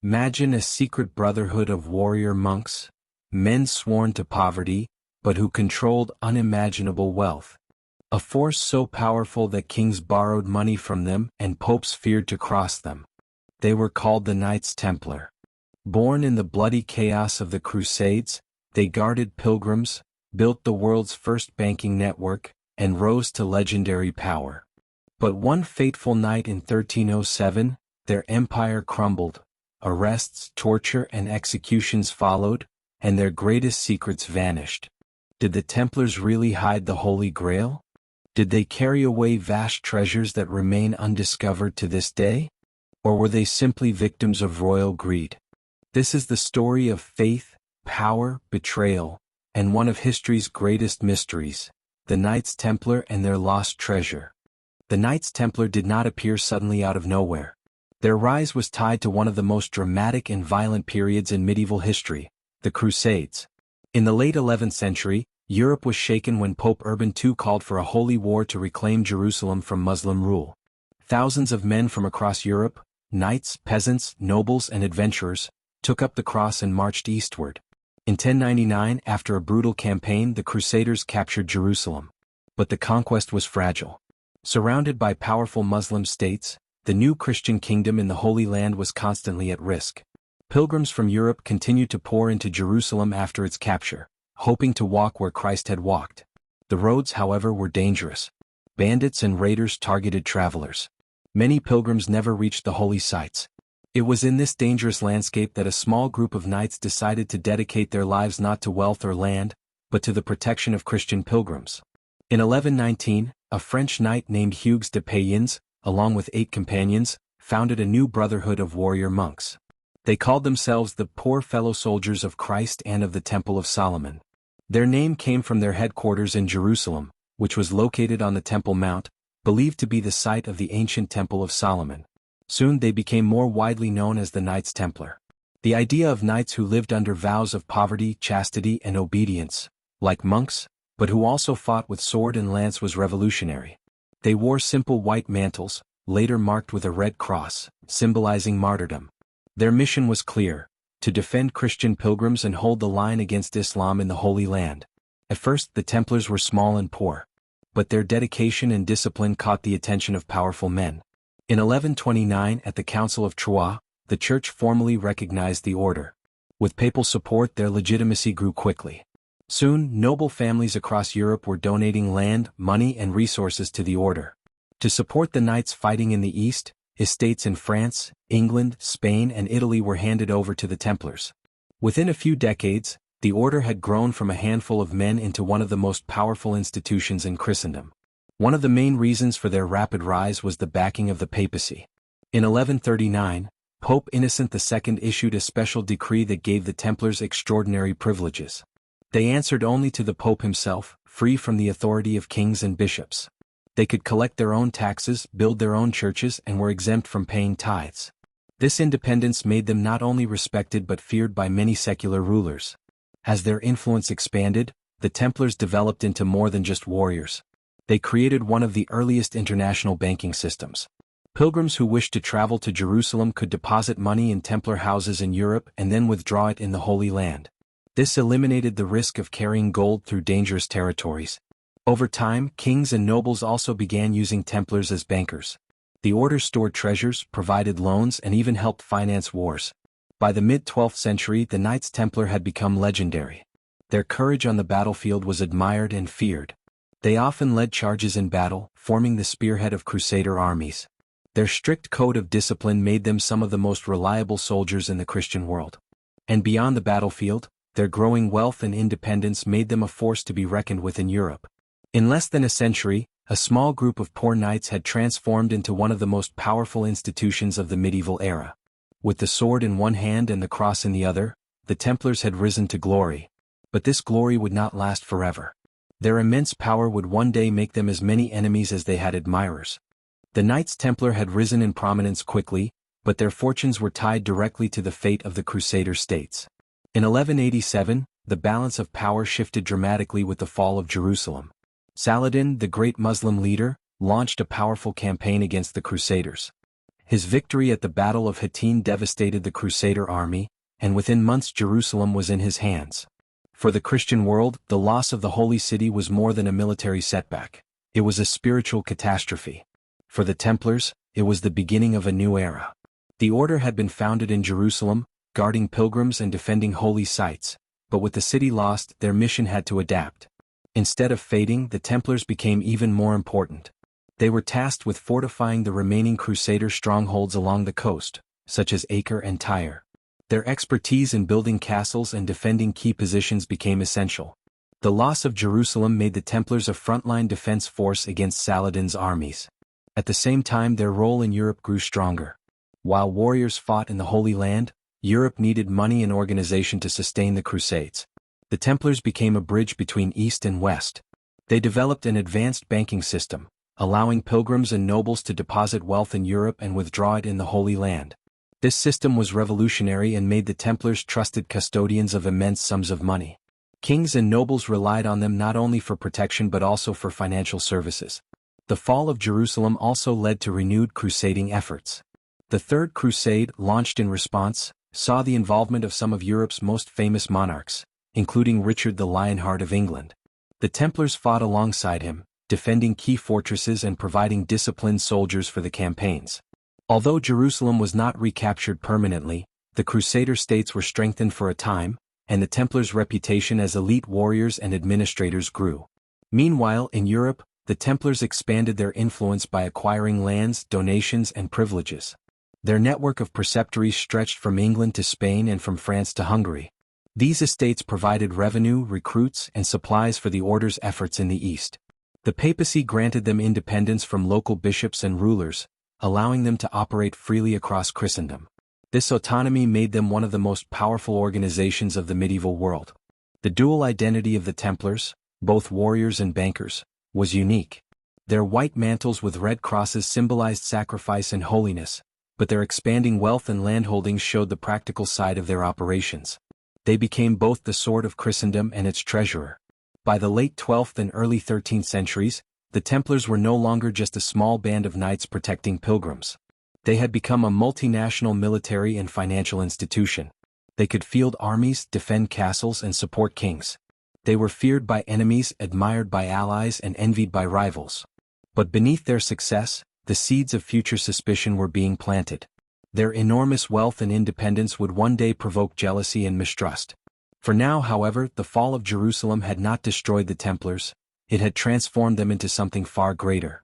Imagine a secret brotherhood of warrior monks, men sworn to poverty, but who controlled unimaginable wealth. A force so powerful that kings borrowed money from them and popes feared to cross them. They were called the Knights Templar. Born in the bloody chaos of the Crusades, they guarded pilgrims, built the world's first banking network, and rose to legendary power. But one fateful night in 1307, their empire crumbled. Arrests, torture, and executions followed, and their greatest secrets vanished. Did the Templars really hide the Holy Grail? Did they carry away vast treasures that remain undiscovered to this day? Or were they simply victims of royal greed? This is the story of faith, power, betrayal, and one of history's greatest mysteries, the Knights Templar and their lost treasure. The Knights Templar did not appear suddenly out of nowhere. Their rise was tied to one of the most dramatic and violent periods in medieval history, the Crusades. In the late 11th century, Europe was shaken when Pope Urban II called for a holy war to reclaim Jerusalem from Muslim rule. Thousands of men from across Europe, knights, peasants, nobles, and adventurers, took up the cross and marched eastward. In 1099, after a brutal campaign, the Crusaders captured Jerusalem. But the conquest was fragile. Surrounded by powerful Muslim states, the new Christian kingdom in the Holy Land was constantly at risk. Pilgrims from Europe continued to pour into Jerusalem after its capture, hoping to walk where Christ had walked. The roads, however, were dangerous. Bandits and raiders targeted travelers. Many pilgrims never reached the holy sites. It was in this dangerous landscape that a small group of knights decided to dedicate their lives not to wealth or land, but to the protection of Christian pilgrims. In 1119, a French knight named Hugues de Payens, along with 8 companions, founded a new brotherhood of warrior monks. They called themselves the Poor Fellow Soldiers of Christ and of the Temple of Solomon. Their name came from their headquarters in Jerusalem, which was located on the Temple Mount, believed to be the site of the ancient Temple of Solomon. Soon they became more widely known as the Knights Templar. The idea of knights who lived under vows of poverty, chastity, and obedience, like monks, but who also fought with sword and lance was revolutionary. They wore simple white mantles, later marked with a red cross, symbolizing martyrdom. Their mission was clear: to defend Christian pilgrims and hold the line against Islam in the Holy Land. At first, the Templars were small and poor. But their dedication and discipline caught the attention of powerful men. In 1129, at the Council of Troyes, the Church formally recognized the order. With papal support, their legitimacy grew quickly. Soon, noble families across Europe were donating land, money, and resources to the order. To support the knights fighting in the East, estates in France, England, Spain, and Italy were handed over to the Templars. Within a few decades, the order had grown from a handful of men into one of the most powerful institutions in Christendom. One of the main reasons for their rapid rise was the backing of the papacy. In 1139, Pope Innocent II issued a special decree that gave the Templars extraordinary privileges. They answered only to the Pope himself, free from the authority of kings and bishops. They could collect their own taxes, build their own churches, and were exempt from paying tithes. This independence made them not only respected but feared by many secular rulers. As their influence expanded, the Templars developed into more than just warriors. They created one of the earliest international banking systems. Pilgrims who wished to travel to Jerusalem could deposit money in Templar houses in Europe and then withdraw it in the Holy Land. This eliminated the risk of carrying gold through dangerous territories. Over time, kings and nobles also began using Templars as bankers. The order stored treasures, provided loans, and even helped finance wars. By the mid-12th century, the Knights Templar had become legendary. Their courage on the battlefield was admired and feared. They often led charges in battle, forming the spearhead of Crusader armies. Their strict code of discipline made them some of the most reliable soldiers in the Christian world. And beyond the battlefield, their growing wealth and independence made them a force to be reckoned with in Europe. In less than a century, a small group of poor knights had transformed into one of the most powerful institutions of the medieval era. With the sword in one hand and the cross in the other, the Templars had risen to glory. But this glory would not last forever. Their immense power would one day make them as many enemies as they had admirers. The Knights Templar had risen in prominence quickly, but their fortunes were tied directly to the fate of the Crusader states. In 1187, the balance of power shifted dramatically with the fall of Jerusalem. Saladin, the great Muslim leader, launched a powerful campaign against the Crusaders. His victory at the Battle of Hattin devastated the Crusader army, and within months Jerusalem was in his hands. For the Christian world, the loss of the Holy City was more than a military setback. It was a spiritual catastrophe. For the Templars, it was the beginning of a new era. The order had been founded in Jerusalem, guarding pilgrims and defending holy sites, but with the city lost, their mission had to adapt. Instead of fading, the Templars became even more important. They were tasked with fortifying the remaining Crusader strongholds along the coast, such as Acre and Tyre. Their expertise in building castles and defending key positions became essential. The loss of Jerusalem made the Templars a frontline defense force against Saladin's armies. At the same time, their role in Europe grew stronger. While warriors fought in the Holy Land, Europe needed money and organization to sustain the Crusades. The Templars became a bridge between East and West. They developed an advanced banking system, allowing pilgrims and nobles to deposit wealth in Europe and withdraw it in the Holy Land. This system was revolutionary and made the Templars trusted custodians of immense sums of money. Kings and nobles relied on them not only for protection but also for financial services. The fall of Jerusalem also led to renewed crusading efforts. The Third Crusade, launched in response, saw the involvement of some of Europe's most famous monarchs, including Richard the Lionheart of England. The Templars fought alongside him, defending key fortresses and providing disciplined soldiers for the campaigns. Although Jerusalem was not recaptured permanently, the Crusader states were strengthened for a time, and the Templars' reputation as elite warriors and administrators grew. Meanwhile, in Europe, the Templars expanded their influence by acquiring lands, donations, and privileges. Their network of preceptories stretched from England to Spain and from France to Hungary. These estates provided revenue, recruits, and supplies for the order's efforts in the East. The papacy granted them independence from local bishops and rulers, allowing them to operate freely across Christendom. This autonomy made them one of the most powerful organizations of the medieval world. The dual identity of the Templars, both warriors and bankers, was unique. Their white mantles with red crosses symbolized sacrifice and holiness, but their expanding wealth and landholdings showed the practical side of their operations. They became both the sword of Christendom and its treasurer. By the late 12th and early 13th centuries, the Templars were no longer just a small band of knights protecting pilgrims. They had become a multinational military and financial institution. They could field armies, defend castles, and support kings. They were feared by enemies, admired by allies, and envied by rivals. But beneath their success, the seeds of future suspicion were being planted. Their enormous wealth and independence would one day provoke jealousy and mistrust. For now, however, the fall of Jerusalem had not destroyed the Templars, it had transformed them into something far greater.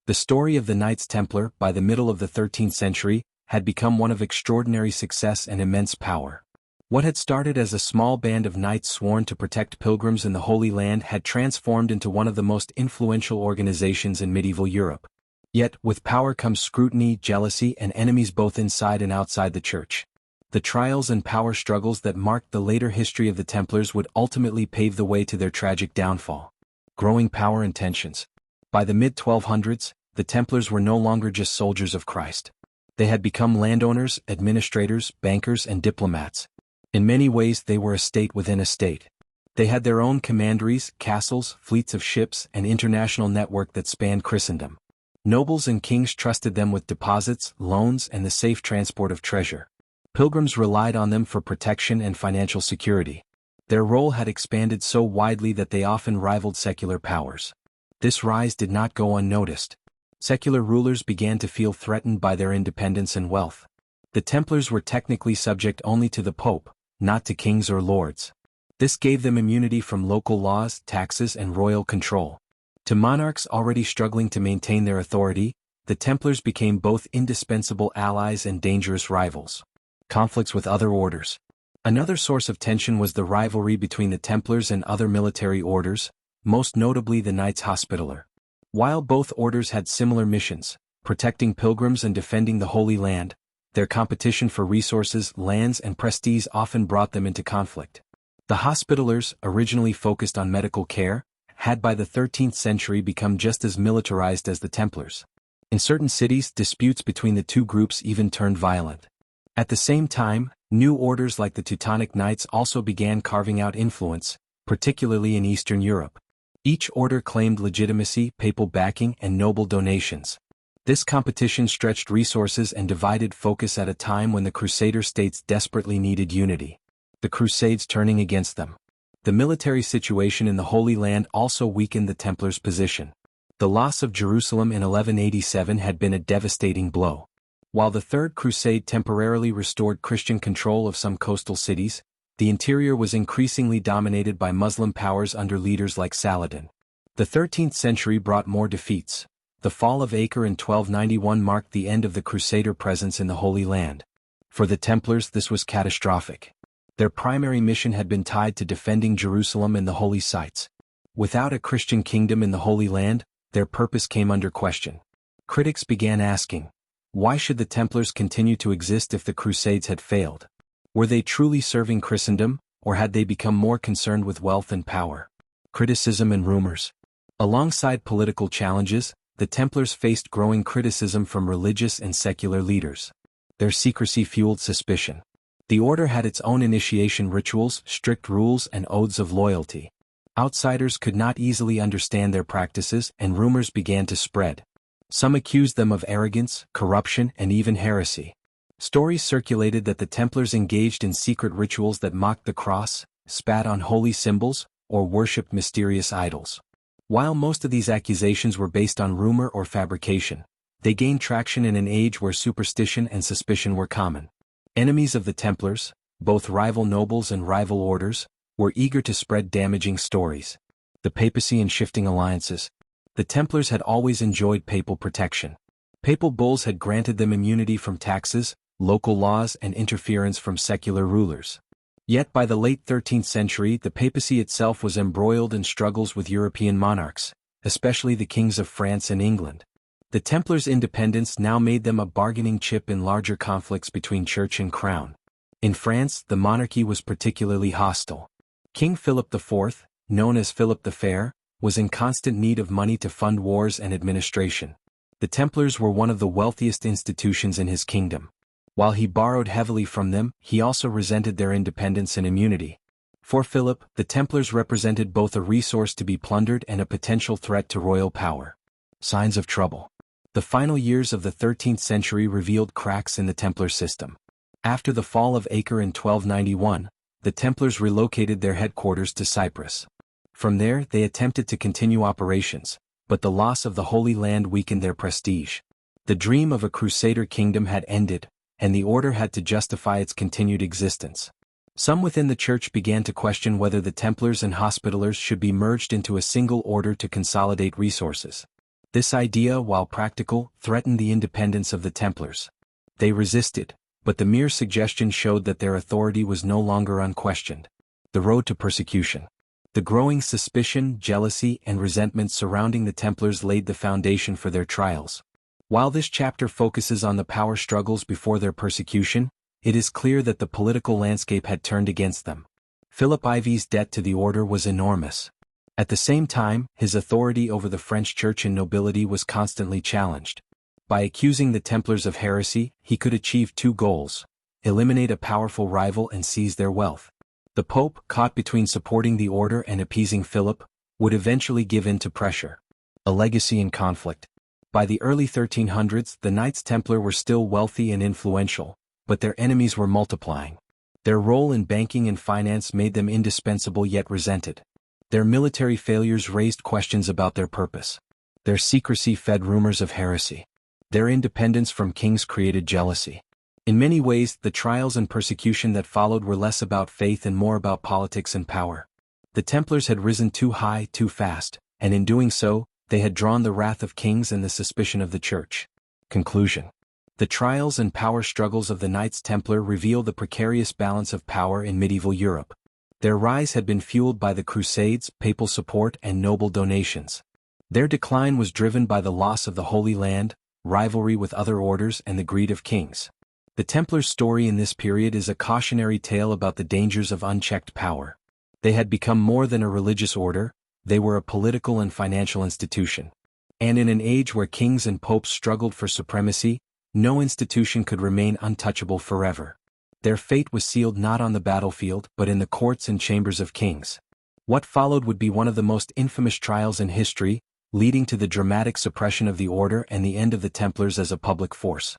The story of the Knights Templar, by the middle of the 13th century, had become one of extraordinary success and immense power. What had started as a small band of knights sworn to protect pilgrims in the Holy Land had transformed into one of the most influential organizations in medieval Europe. Yet, with power comes scrutiny, jealousy, and enemies both inside and outside the Church. The trials and power struggles that marked the later history of the Templars would ultimately pave the way to their tragic downfall. Growing power and tensions. By the mid-1200s, the Templars were no longer just soldiers of Christ. They had become landowners, administrators, bankers, and diplomats. In many ways, they were a state within a state. They had their own commanderies, castles, fleets of ships, and international network that spanned Christendom. Nobles and kings trusted them with deposits, loans, and the safe transport of treasure. Pilgrims relied on them for protection and financial security. Their role had expanded so widely that they often rivaled secular powers. This rise did not go unnoticed. Secular rulers began to feel threatened by their independence and wealth. The Templars were technically subject only to the Pope, not to kings or lords. This gave them immunity from local laws, taxes, and royal control. To monarchs already struggling to maintain their authority, the Templars became both indispensable allies and dangerous rivals. Conflicts with other orders. Another source of tension was the rivalry between the Templars and other military orders, most notably the Knights Hospitaller. While both orders had similar missions, protecting pilgrims and defending the Holy Land, their competition for resources, lands, and prestige often brought them into conflict. The Hospitallers, originally focused on medical care, had by the 13th century become just as militarized as the Templars. In certain cities, disputes between the two groups even turned violent. At the same time, new orders like the Teutonic Knights also began carving out influence, particularly in Eastern Europe. Each order claimed legitimacy, papal backing, and noble donations. This competition stretched resources and divided focus at a time when the Crusader states desperately needed unity. The Crusades turning against them. The military situation in the Holy Land also weakened the Templars' position. The loss of Jerusalem in 1187 had been a devastating blow. While the Third Crusade temporarily restored Christian control of some coastal cities, the interior was increasingly dominated by Muslim powers under leaders like Saladin. The 13th century brought more defeats. The fall of Acre in 1291 marked the end of the Crusader presence in the Holy Land. For the Templars, this was catastrophic. Their primary mission had been tied to defending Jerusalem and the holy sites. Without a Christian kingdom in the Holy Land, their purpose came under question. Critics began asking, why should the Templars continue to exist if the Crusades had failed? Were they truly serving Christendom, or had they become more concerned with wealth and power? Criticism and rumors. Alongside political challenges, the Templars faced growing criticism from religious and secular leaders. Their secrecy fueled suspicion. The order had its own initiation rituals, strict rules, and oaths of loyalty. Outsiders could not easily understand their practices, and rumors began to spread. Some accused them of arrogance, corruption, and even heresy. Stories circulated that the Templars engaged in secret rituals that mocked the cross, spat on holy symbols, or worshipped mysterious idols. While most of these accusations were based on rumor or fabrication, they gained traction in an age where superstition and suspicion were common. Enemies of the Templars, both rival nobles and rival orders, were eager to spread damaging stories. The papacy and shifting alliances. The Templars had always enjoyed papal protection. Papal bulls had granted them immunity from taxes, local laws, and interference from secular rulers. Yet by the late 13th century, the papacy itself was embroiled in struggles with European monarchs, especially the kings of France and England. The Templars' independence now made them a bargaining chip in larger conflicts between church and crown. In France, the monarchy was particularly hostile. King Philip IV, known as Philip the Fair, was in constant need of money to fund wars and administration. The Templars were one of the wealthiest institutions in his kingdom. While he borrowed heavily from them, he also resented their independence and immunity. For Philip, the Templars represented both a resource to be plundered and a potential threat to royal power. Signs of trouble. The final years of the 13th century revealed cracks in the Templar system. After the fall of Acre in 1291, the Templars relocated their headquarters to Cyprus. From there, they attempted to continue operations, but the loss of the Holy Land weakened their prestige. The dream of a Crusader kingdom had ended, and the order had to justify its continued existence. Some within the church began to question whether the Templars and Hospitallers should be merged into a single order to consolidate resources. This idea, while practical, threatened the independence of the Templars. They resisted, but the mere suggestion showed that their authority was no longer unquestioned. The road to persecution. The growing suspicion, jealousy, and resentment surrounding the Templars laid the foundation for their trials. While this chapter focuses on the power struggles before their persecution, it is clear that the political landscape had turned against them. Philip IV's debt to the order was enormous. At the same time, his authority over the French church and nobility was constantly challenged. By accusing the Templars of heresy, he could achieve two goals: eliminate a powerful rival and seize their wealth. The Pope, caught between supporting the order and appeasing Philip, would eventually give in to pressure. A legacy in conflict. By the early 1300s, the Knights Templar were still wealthy and influential, but their enemies were multiplying. Their role in banking and finance made them indispensable yet resented. Their military failures raised questions about their purpose. Their secrecy fed rumors of heresy. Their independence from kings created jealousy. In many ways, the trials and persecution that followed were less about faith and more about politics and power. The Templars had risen too high, too fast, and in doing so, they had drawn the wrath of kings and the suspicion of the church. Conclusion. The trials and power struggles of the Knights Templar reveal the precarious balance of power in medieval Europe. Their rise had been fueled by the Crusades, papal support, and noble donations. Their decline was driven by the loss of the Holy Land, rivalry with other orders, and the greed of kings. The Templars' story in this period is a cautionary tale about the dangers of unchecked power. They had become more than a religious order, they were a political and financial institution. And in an age where kings and popes struggled for supremacy, no institution could remain untouchable forever. Their fate was sealed not on the battlefield but in the courts and chambers of kings. What followed would be one of the most infamous trials in history, leading to the dramatic suppression of the order and the end of the Templars as a public force.